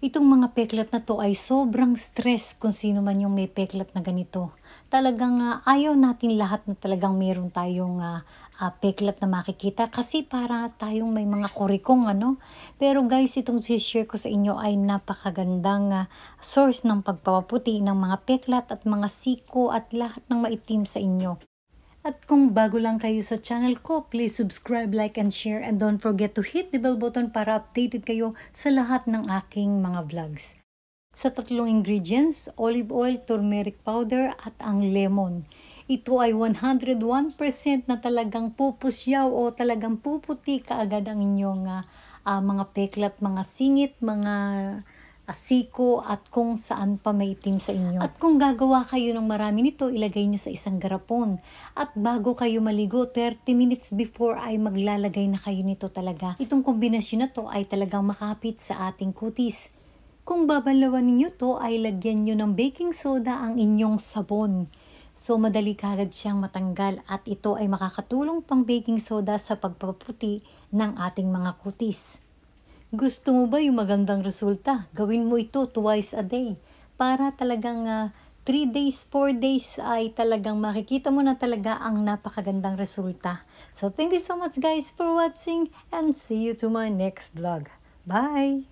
Itong mga peklat na to ay sobrang stress kung sino man yung may peklat na ganito. Talagang ayaw natin lahat na talagang meron tayong peklat na makikita kasi para tayong may mga kurikong ano. Pero guys, itong share ko sa inyo ay napakagandang source ng pagpapaputi ng mga peklat at mga siko at lahat ng maitim sa inyo. At kung bago lang kayo sa channel ko, please subscribe, like, and share. And don't forget to hit the bell button para updated kayo sa lahat ng aking mga vlogs. Sa tatlong ingredients, olive oil, turmeric powder, at ang lemon. Ito ay 101% na talagang pupusyaw o talagang puputi kaagad ang inyong mga peklat, mga singit, mga siko at kung saan pa may itim sa inyo. At kung gagawa kayo ng marami nito, ilagay nyo sa isang garapon. At bago kayo maligo, 30 minutes before ay maglalagay na kayo nito talaga. Itong kombinasyon na to ay talagang makapit sa ating kutis. Kung babalawan niyo to ay lagyan nyo ng baking soda ang inyong sabon. So madali kagad siyang matanggal at ito ay makakatulong pang baking soda sa pagpaputi ng ating mga kutis. Gusto mo ba yung magandang resulta? Gawin mo ito twice a day para talagang 3 days, 4 days ay talagang makikita mo na talaga ang napakagandang resulta. So thank you so much guys for watching and see you to my next vlog. Bye!